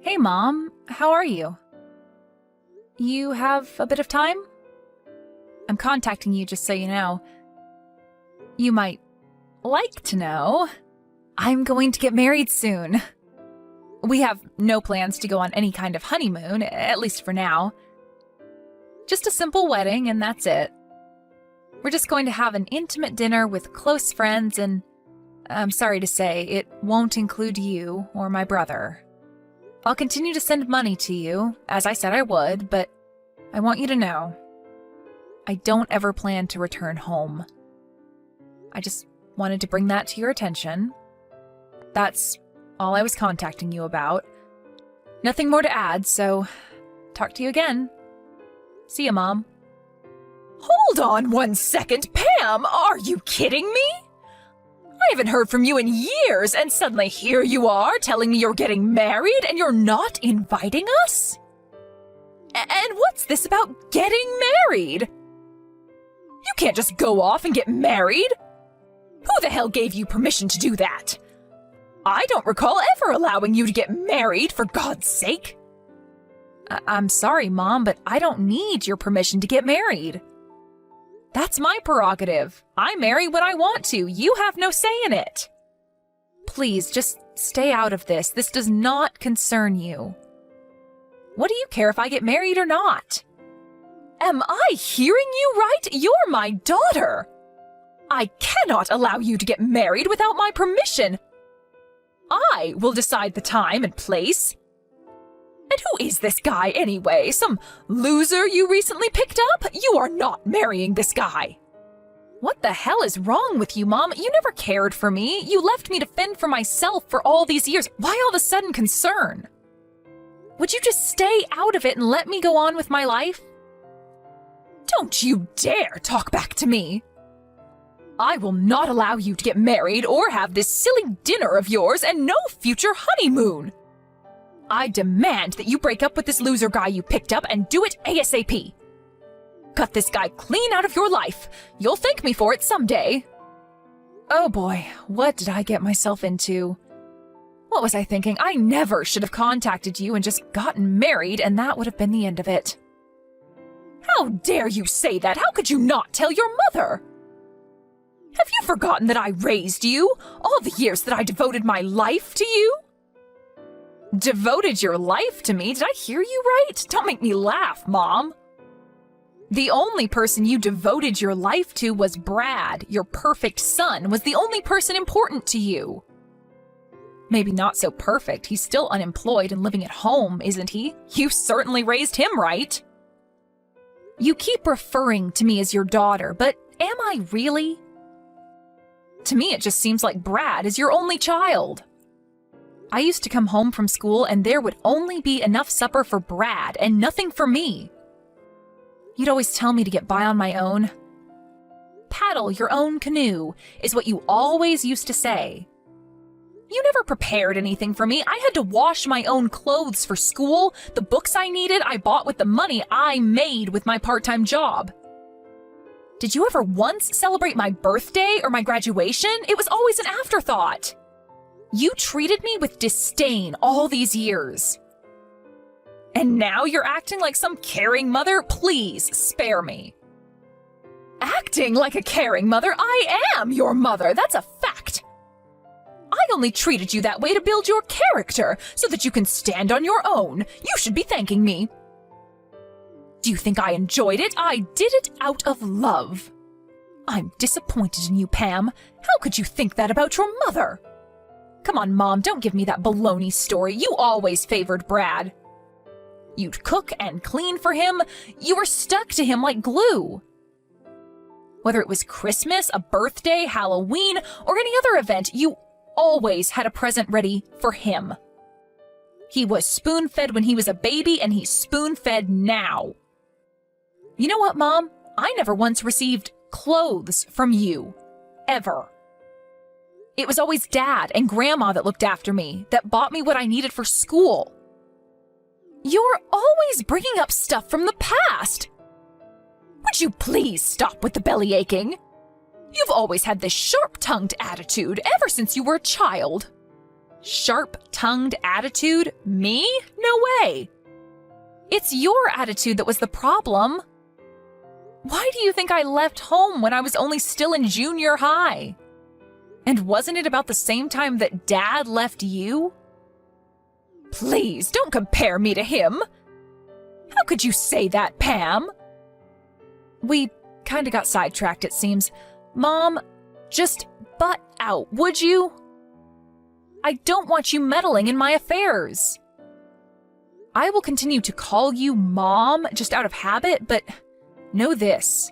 Hey, Mom. How are you? You have a bit of time? I'm contacting you just so you know. You might like to know, I'm going to get married soon. We have no plans to go on any kind of honeymoon, at least for now. Just a simple wedding and that's it. We're just going to have an intimate dinner with close friends and I'm sorry to say, it won't include you or my brother. I'll continue to send money to you, as I said I would, but I want you to know, I don't ever plan to return home. I just wanted to bring that to your attention. That's all I was contacting you about. Nothing more to add, so talk to you again. See ya, Mom. Hold on 1 second, Pam! Are you kidding me? I haven't heard from you in years, and suddenly here you are telling me you're getting married and you're not inviting us? And what's this about getting married? You can't just go off and get married. Who the hell gave you permission to do that? I don't recall ever allowing you to get married, for God's sake. I'm sorry, Mom, but I don't need your permission to get married. That's my prerogative. I marry when I want to. You have no say in it. Please, just stay out of this. This does not concern you. What do you care if I get married or not? Am I hearing you right? You're my daughter. I cannot allow you to get married without my permission. I will decide the time and place. And who is this guy anyway? Some loser you recently picked up? You are not marrying this guy. What the hell is wrong with you, Mom? You never cared for me. You left me to fend for myself for all these years. Why all of a sudden concern? Would you just stay out of it and let me go on with my life? Don't you dare talk back to me. I will not allow you to get married or have this silly dinner of yours and no future honeymoon. I demand that you break up with this loser guy you picked up and do it ASAP. Cut this guy clean out of your life. You'll thank me for it someday. Oh boy, what did I get myself into? What was I thinking? I never should have contacted you and just gotten married, and that would have been the end of it. How dare you say that? How could you not tell your mother? Have you forgotten that I raised you? All the years that I devoted my life to you? Devoted your life to me? Did I hear you right? Don't make me laugh, Mom. The only person you devoted your life to was Brad. Your perfect son was the only person important to you. Maybe not so perfect. He's still unemployed and living at home, isn't he? You certainly raised him right. You keep referring to me as your daughter, but am I really? To me, it just seems like Brad is your only child. I used to come home from school and there would only be enough supper for Brad and nothing for me. You'd always tell me to get by on my own. Paddle your own canoe is what you always used to say. You never prepared anything for me. I had to wash my own clothes for school. The books I needed, I bought with the money I made with my part-time job. Did you ever once celebrate my birthday or my graduation? It was always an afterthought. You treated me with disdain all these years. And now you're acting like some caring mother? Please, spare me. Acting like a caring mother? I am your mother, that's a fact. I only treated you that way to build your character, so that you can stand on your own. You should be thanking me. Do you think I enjoyed it? I did it out of love. I'm disappointed in you, Pam. How could you think that about your mother? Come on, Mom, don't give me that baloney story. You always favored Brad. You'd cook and clean for him. You were stuck to him like glue. Whether it was Christmas, a birthday, Halloween, or any other event, you always had a present ready for him. He was spoon-fed when he was a baby, and he's spoon-fed now. You know what, Mom? I never once received clothes from you. Ever. It was always Dad and Grandma that looked after me, that bought me what I needed for school. You're always bringing up stuff from the past. Would you please stop with the belly aching? You've always had this sharp-tongued attitude ever since you were a child. Sharp-tongued attitude? Me? No way! It's your attitude that was the problem. Why do you think I left home when I was only still in junior high? And wasn't it about the same time that Dad left you? Please, don't compare me to him. How could you say that, Pam? We kinda got sidetracked, it seems. Mom, just butt out, would you? I don't want you meddling in my affairs. I will continue to call you Mom just out of habit, but know this.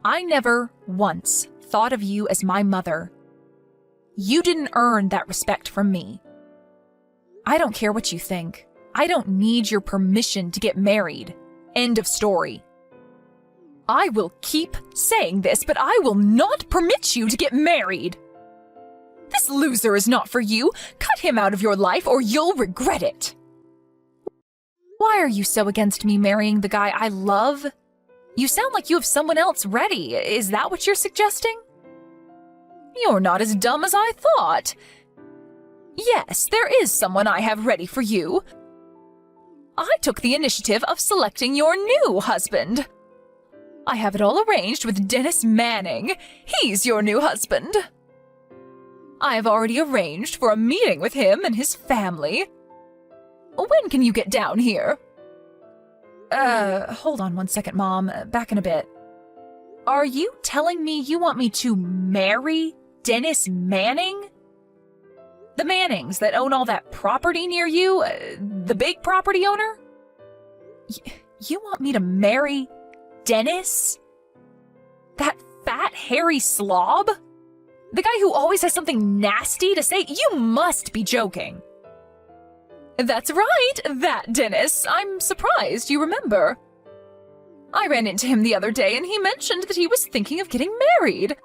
I never once thought of you as my mother. You didn't earn that respect from me. I don't care what you think. I don't need your permission to get married. End of story. I will keep saying this, but I will not permit you to get married. This loser is not for you. Cut him out of your life or you'll regret it. Why are you so against me marrying the guy I love? You sound like you have someone else ready. Is that what you're suggesting? You're not as dumb as I thought. Yes, there is someone I have ready for you. I took the initiative of selecting your new husband. I have it all arranged with Dennis Manning. He's your new husband. I have already arranged for a meeting with him and his family. When can you get down here? Hold on one second, Mom. Back in a bit. Are you telling me you want me to marry Dennis Manning? The Mannings that own all that property near you? The big property owner? You want me to marry Dennis? That fat, hairy slob? The guy who always has something nasty to say? You must be joking. That's right, that Dennis. I'm surprised you remember. I ran into him the other day and he mentioned that he was thinking of getting married.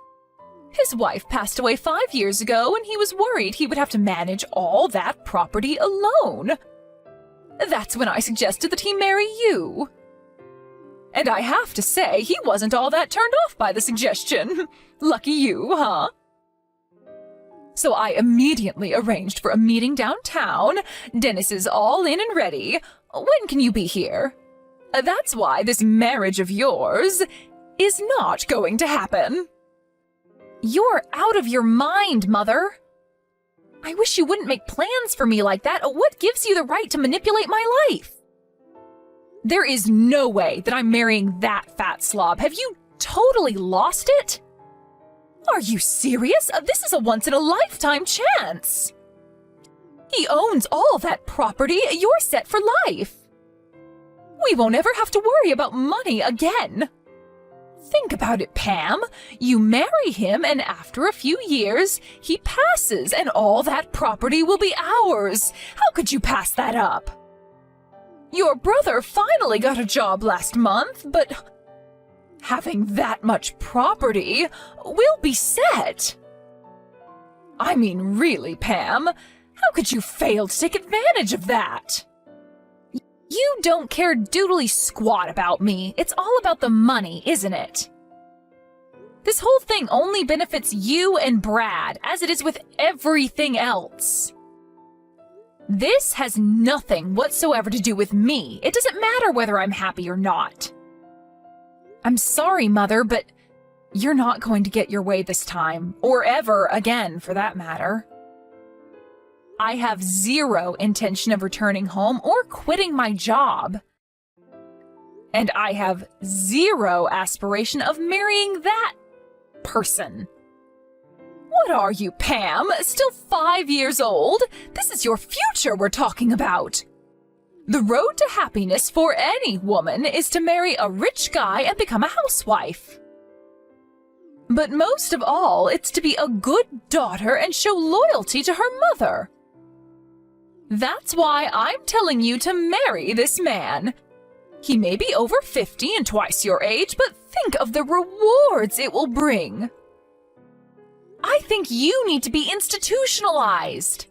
His wife passed away 5 years ago and he was worried he would have to manage all that property alone. That's when I suggested that he marry you. And I have to say, he wasn't all that turned off by the suggestion. Lucky you, huh? So I immediately arranged for a meeting downtown. Dennis is all in and ready. When can you be here? That's why this marriage of yours is not going to happen. You're out of your mind, Mother. I wish you wouldn't make plans for me like that. What gives you the right to manipulate my life? There is no way that I'm marrying that fat slob. Have you totally lost it? Are you serious? This is a once-in-a-lifetime chance. He owns all that property. You're set for life. We won't ever have to worry about money again. Think about it, Pam. You marry him, and after a few years, he passes, and all that property will be ours. How could you pass that up? Your brother finally got a job last month, but having that much property, we'll be set. I mean, really, Pam, how could you fail to take advantage of that? You don't care doodly squat about me. It's all about the money, isn't it? This whole thing only benefits you and Brad, as it is with everything else. This has nothing whatsoever to do with me. It doesn't matter whether I'm happy or not. I'm sorry, Mother, but you're not going to get your way this time, or ever again, for that matter. I have zero intention of returning home or quitting my job. And I have zero aspiration of marrying that person. What are you, Pam? Still 5 years old? This is your future we're talking about. The road to happiness for any woman is to marry a rich guy and become a housewife. But most of all, it's to be a good daughter and show loyalty to her mother. That's why I'm telling you to marry this man. He may be over 50 and twice your age, but think of the rewards it will bring. I think you need to be institutionalized.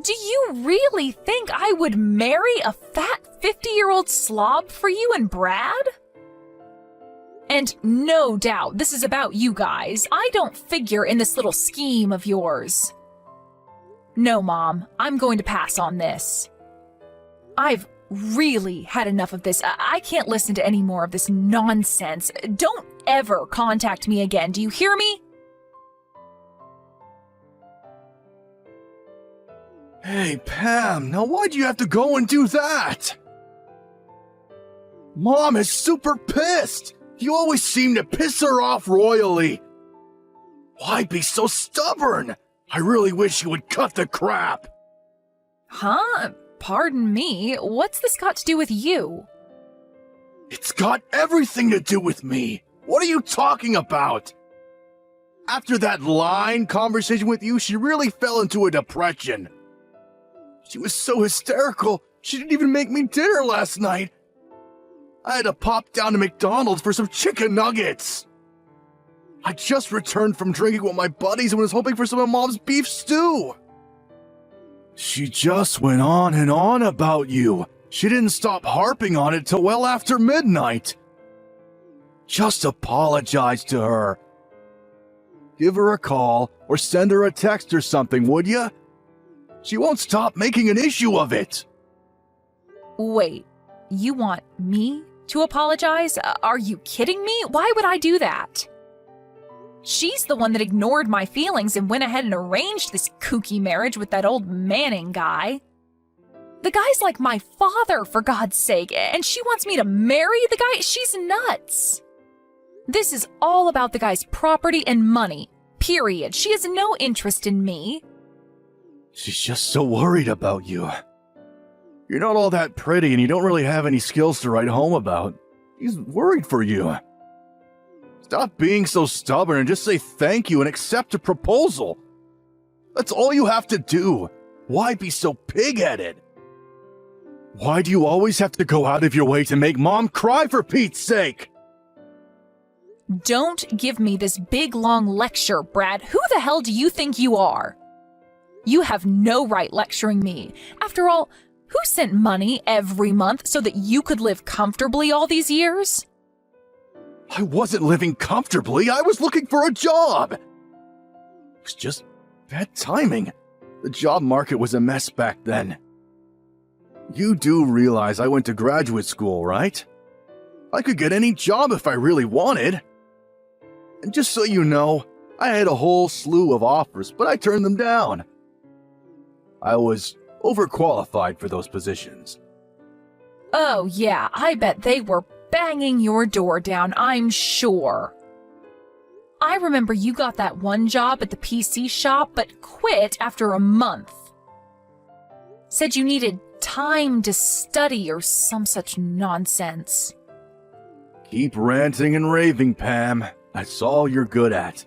Do you really think I would marry a fat 50-year-old slob for you and Brad? And no doubt this is about you guys. I don't figure in this little scheme of yours. No, Mom, I'm going to pass on this. I've really had enough of this. I can't listen to any more of this nonsense. Don't ever contact me again, do you hear me? Hey, Pam, now why'd you have to go and do that? Mom is super pissed. You always seem to piss her off royally. Why be so stubborn? I really wish you would cut the crap. Huh? Pardon me, what's this got to do with you? It's got everything to do with me. What are you talking about? After that line conversation with you, she really fell into a depression. She was so hysterical, she didn't even make me dinner last night. I had to pop down to McDonald's for some chicken nuggets. I just returned from drinking with my buddies and was hoping for some of Mom's beef stew. She just went on and on about you. She didn't stop harping on it till well after midnight. Just apologize to her. Give her a call or send her a text or something, would ya? She won't stop making an issue of it. Wait, you want me to apologize? Are you kidding me? Why would I do that? She's the one that ignored my feelings and went ahead and arranged this kooky marriage with that old Manning guy. The guy's like my father, for God's sake, and she wants me to marry the guy? She's nuts. This is all about the guy's property and money, period. She has no interest in me. She's just so worried about you. You're not all that pretty and you don't really have any skills to write home about. She's worried for you. Stop being so stubborn and just say thank you and accept a proposal. That's all you have to do. Why be so pig-headed? Why do you always have to go out of your way to make Mom cry, for Pete's sake? Don't give me this big long lecture, Brad. Who the hell do you think you are? You have no right lecturing me. After all, who sent money every month so that you could live comfortably all these years? I wasn't living comfortably. I was looking for a job. It was just bad timing. The job market was a mess back then. You do realize I went to graduate school, right? I could get any job if I really wanted. And just so you know, I had a whole slew of offers, but I turned them down. I was overqualified for those positions. Oh yeah, I bet they were banging your door down, I'm sure. I remember you got that one job at the PC shop, but quit after a month. Said you needed time to study or some such nonsense. Keep ranting and raving, Pam. That's all you're good at.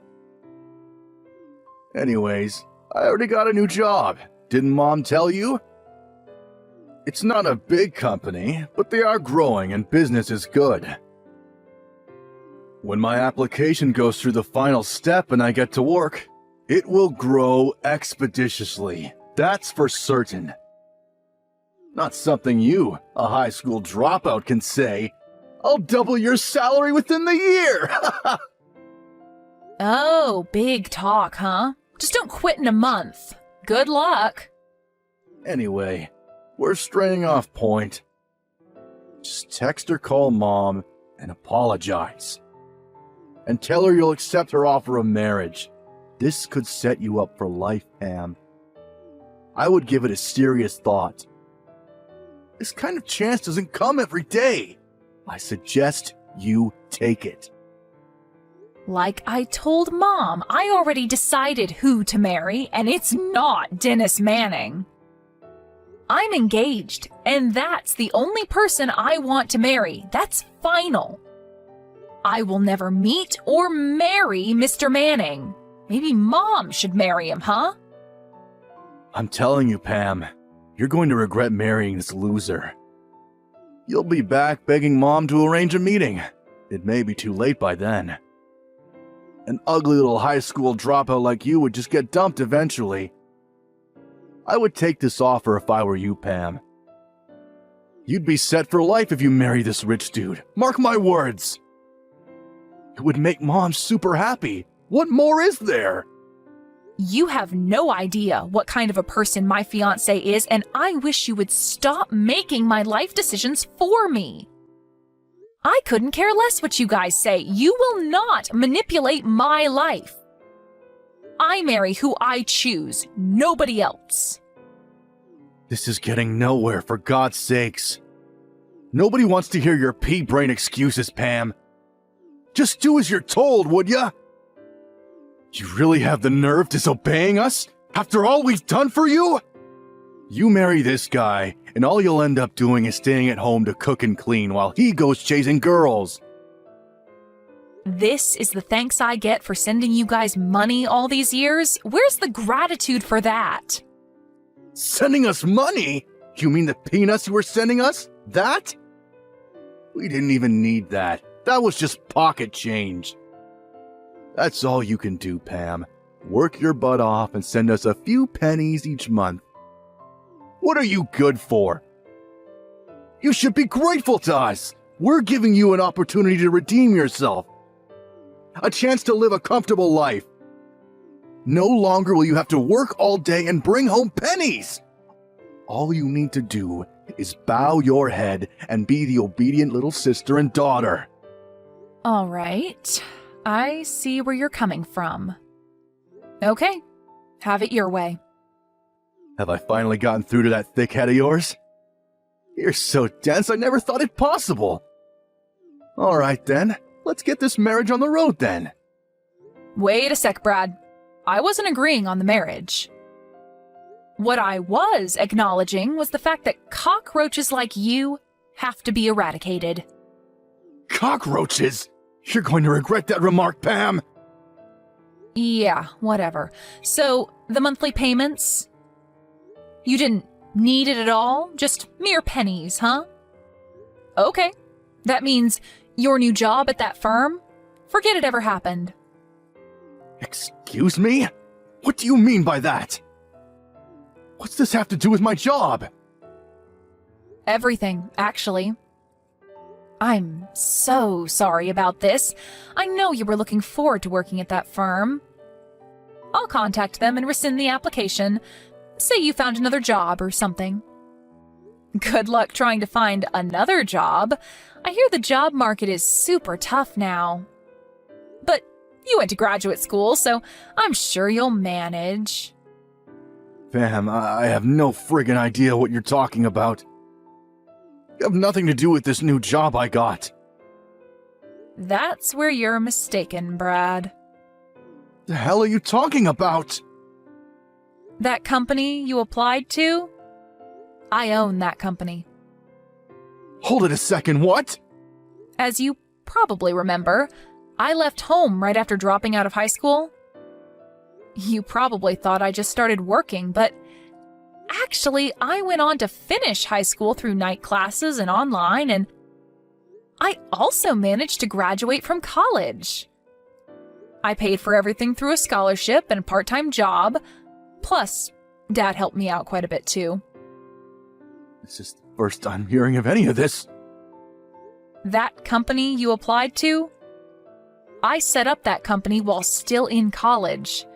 Anyways, I already got a new job. Didn't Mom tell you? It's not a big company, but they are growing and business is good. When my application goes through the final step and I get to work, it will grow expeditiously. That's for certain. Not something you, a high school dropout, can say. I'll double your salary within the year! Oh, big talk, huh? Just don't quit in a month. Good luck. Anyway, we're straying off point. Just text or call Mom and apologize. And tell her you'll accept her offer of marriage. This could set you up for life, Pam. I would give it a serious thought. This kind of chance doesn't come every day. I suggest you take it. Like I told Mom, I already decided who to marry, and it's not Dennis Manning. I'm engaged, and that's the only person I want to marry. That's final. I will never meet or marry Mr. Manning. Maybe Mom should marry him, huh? I'm telling you, Pam, you're going to regret marrying this loser. You'll be back begging Mom to arrange a meeting. It may be too late by then. An ugly little high school dropout like you would just get dumped eventually. I would take this offer if I were you, Pam. You'd be set for life if you marry this rich dude. Mark my words. It would make Mom super happy. What more is there? You have no idea what kind of a person my fiance is, and I wish you would stop making my life decisions for me. I couldn't care less what you guys say. You will not manipulate my life. I marry who I choose, nobody else. This is getting nowhere, for God's sakes. Nobody wants to hear your pea-brain excuses, Pam. Just do as you're told, would ya? You really have the nerve disobeying us? After all we've done for you? You marry this guy, and all you'll end up doing is staying at home to cook and clean while he goes chasing girls. This is the thanks I get for sending you guys money all these years? Where's the gratitude for that? Sending us money? You mean the peanuts you were sending us? That? We didn't even need that. That was just pocket change. That's all you can do, Pam. Work your butt off and send us a few pennies each month. What are you good for? You should be grateful to us. We're giving you an opportunity to redeem yourself. A chance to live a comfortable life. No longer will you have to work all day and bring home pennies. All you need to do is bow your head and be the obedient little sister and daughter. All right. I see where you're coming from. Okay. Have it your way. Have I finally gotten through to that thick head of yours? You're so dense, I never thought it possible. All right, then. Let's get this marriage on the road, then. Wait a sec, Brad. I wasn't agreeing on the marriage. What I was acknowledging was the fact that cockroaches like you have to be eradicated. Cockroaches? You're going to regret that remark, Pam. Yeah, whatever. So, the monthly payments? You didn't need it at all? Just mere pennies, huh? Okay. That means your new job at that firm? Forget it ever happened. Excuse me? What do you mean by that? What's this have to do with my job? Everything, actually. I'm so sorry about this. I know you were looking forward to working at that firm. I'll contact them and rescind the application. Say you found another job or something. Good luck trying to find another job. I hear the job market is super tough now. But you went to graduate school, so I'm sure you'll manage. Pam, I have no friggin' idea what you're talking about. You have nothing to do with this new job I got. That's where you're mistaken, Brad. The hell are you talking about? That company you applied to? I own that company. Hold it a second, what? As you probably remember, I left home right after dropping out of high school. You probably thought I just started working, but actually, I went on to finish high school through night classes and online, and I also managed to graduate from college. I paid for everything through a scholarship and a part-time job, plus Dad helped me out quite a bit too. This is the first I'm hearing of any of this. That company you applied to? I set up that company while still in college.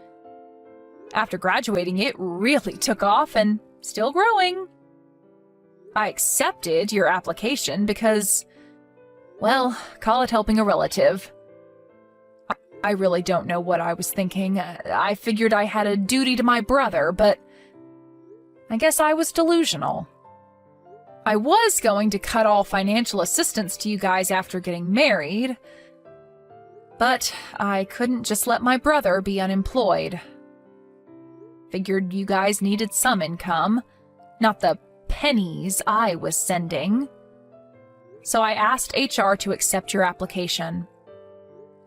After graduating, it really took off and still growing. I accepted your application because, well, call it helping a relative. I really don't know what I was thinking. I figured I had a duty to my brother, but I guess I was delusional. I was going to cut all financial assistance to you guys after getting married, but I couldn't just let my brother be unemployed. Figured you guys needed some income, not the pennies I was sending. So I asked HR to accept your application.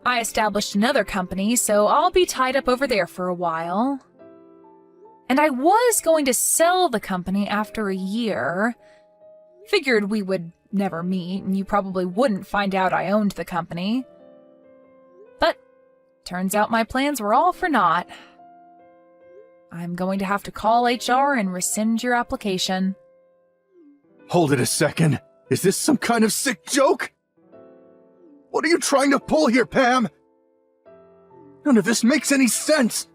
I established another company, so I'll be tied up over there for a while. And I was going to sell the company after a year. Figured we would never meet, and you probably wouldn't find out I owned the company. But turns out my plans were all for naught. I'm going to have to call HR and rescind your application. Hold it a second. Is this some kind of sick joke? What are you trying to pull here, Pam? None of this makes any sense.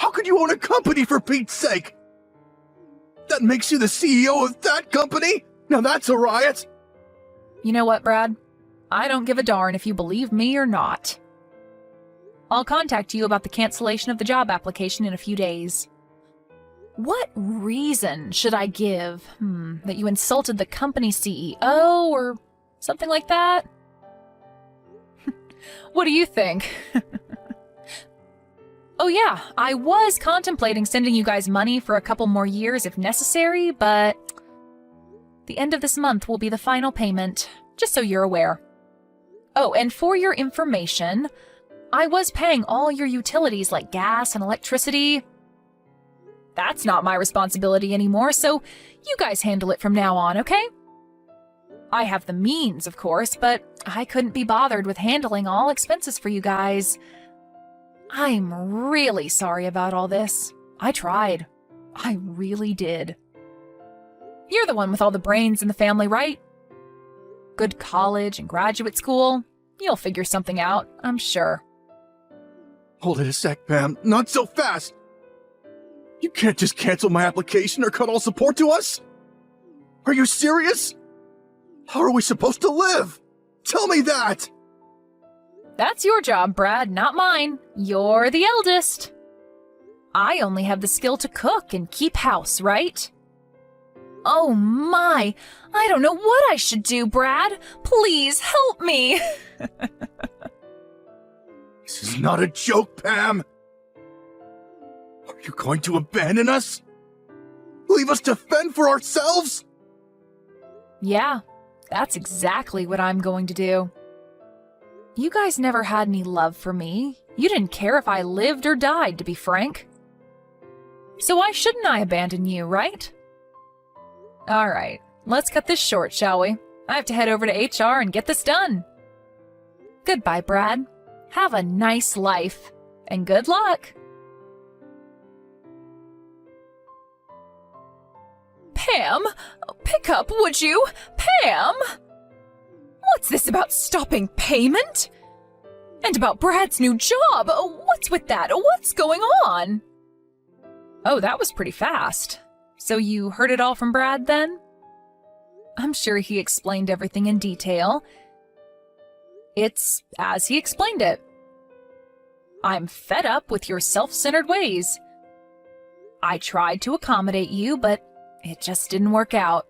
How could you own a company, for Pete's sake? That makes you the CEO of that company? Now that's a riot! You know what, Brad? I don't give a darn if you believe me or not. I'll contact you about the cancellation of the job application in a few days. What reason should I give? That you insulted the company CEO or something like that? What do you think? Oh yeah, I was contemplating sending you guys money for a couple more years if necessary, but the end of this month will be the final payment, just so you're aware. Oh, and for your information, I was paying all your utilities like gas and electricity. That's not my responsibility anymore, so you guys handle it from now on, okay? I have the means, of course, but I couldn't be bothered with handling all expenses for you guys. I'm really sorry about all this. I tried. I really did. You're the one with all the brains in the family, right? Good college and graduate school. You'll figure something out, I'm sure. Hold it a sec, Pam. Not so fast! You can't just cancel my application or cut all support to us? Are you serious? How are we supposed to live? Tell me that! That's your job, Brad, not mine. You're the eldest. I only have the skill to cook and keep house, right? Oh my, I don't know what I should do, Brad. Please help me. This is not a joke, Pam! Are you going to abandon us? Leave us to fend for ourselves? Yeah, that's exactly what I'm going to do. You guys never had any love for me. You didn't care if I lived or died, to be frank. So why shouldn't I abandon you, right? All right, let's cut this short, shall we? I have to head over to HR and get this done. Goodbye, Brad. Have a nice life, and good luck. Pam, pick up, would you? Pam! What's this about stopping payment? And about Brad's new job? What's with that? What's going on? Oh, that was pretty fast. So you heard it all from Brad then? I'm sure he explained everything in detail. It's as he explained it. I'm fed up with your self-centered ways. I tried to accommodate you, but it just didn't work out.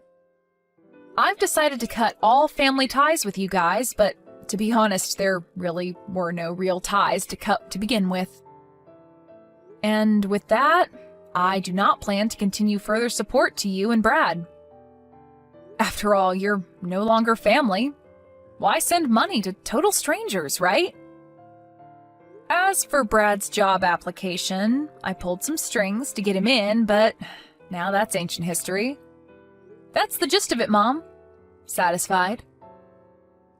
I've decided to cut all family ties with you guys, but to be honest, there really were no real ties to cut to begin with. And with that, I do not plan to continue further support to you and Brad. After all, you're no longer family. Why send money to total strangers, right? As for Brad's job application, I pulled some strings to get him in, but now that's ancient history. That's the gist of it, Mom. Satisfied?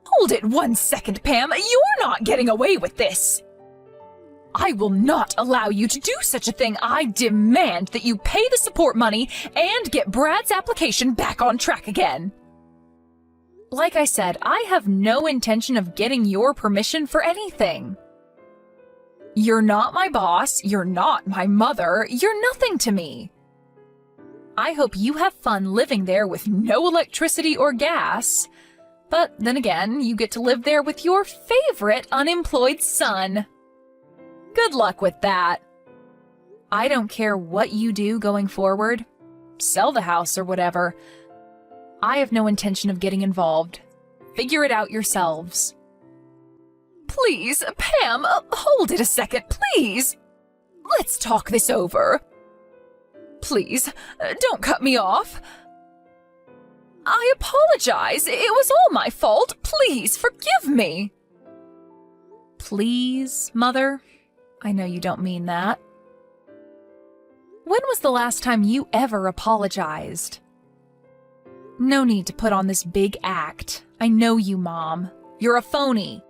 Hold it 1 second, Pam. You're not getting away with this. I will not allow you to do such a thing. I demand that you pay the support money and get Brad's application back on track again. Like I said, I have no intention of getting your permission for anything. You're not my boss. You're not my mother. You're nothing to me. I hope you have fun living there with no electricity or gas. But then again, you get to live there with your favorite unemployed son. Good luck with that. I don't care what you do going forward. Sell the house or whatever. I have no intention of getting involved. Figure it out yourselves. Please, Pam, hold it a second, please. Let's talk this over. Please, don't cut me off. I apologize. It was all my fault. Please, forgive me. Please, Mother? I know you don't mean that. When was the last time you ever apologized? No need to put on this big act. I know you, Mom. You're a phony.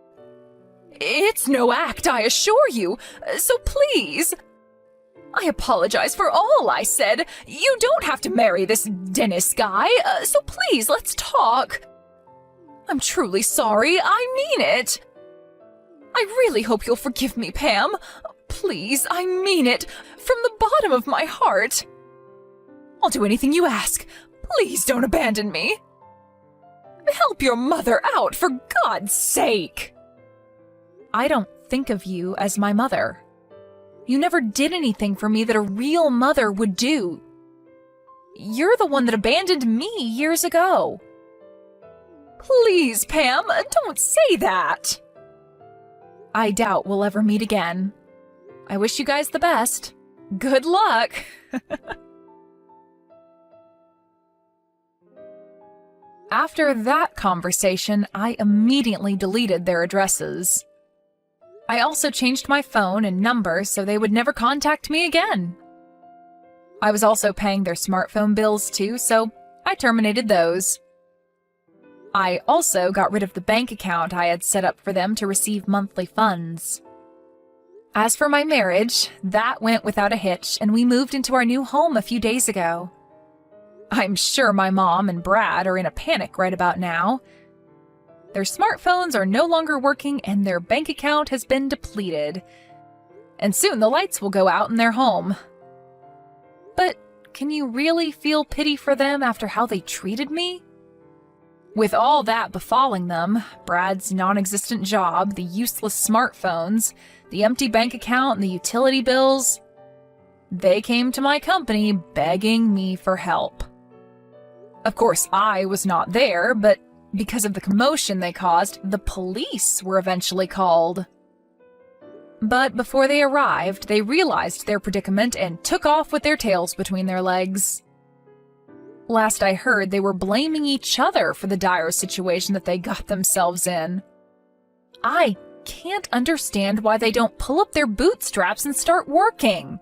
It's no act, I assure you. So please. I apologize for all I said. You don't have to marry this Dennis guy, so please, let's talk. I'm truly sorry. I mean it. I really hope you'll forgive me, Pam. Please, I mean it, from the bottom of my heart. I'll do anything you ask. Please don't abandon me. Help your mother out, for God's sake. I don't think of you as my mother. You never did anything for me that a real mother would do. You're the one that abandoned me years ago. Please, Pam, don't say that. I doubt we'll ever meet again. I wish you guys the best. Good luck. After that conversation, I immediately deleted their addresses. I also changed my phone and number so they would never contact me again. I was also paying their smartphone bills too, so I terminated those. I also got rid of the bank account I had set up for them to receive monthly funds. As for my marriage, that went without a hitch, and we moved into our new home a few days ago. I'm sure my mom and Brad are in a panic right about now. Their smartphones are no longer working and their bank account has been depleted. And soon the lights will go out in their home. But can you really feel pity for them after how they treated me? With all that befalling them, Brad's non-existent job, the useless smartphones, the empty bank account, and the utility bills, they came to my company begging me for help. Of course, I was not there, but because of the commotion they caused, the police were eventually called. But before they arrived, they realized their predicament and took off with their tails between their legs. Last I heard, they were blaming each other for the dire situation that they got themselves in. I can't understand why they don't pull up their bootstraps and start working.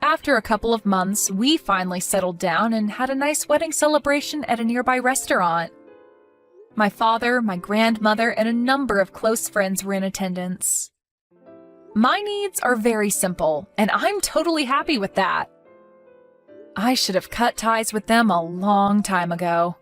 After a couple of months, we finally settled down and had a nice wedding celebration at a nearby restaurant. My father, my grandmother, and a number of close friends were in attendance. My needs are very simple, and I'm totally happy with that. I should have cut ties with them a long time ago.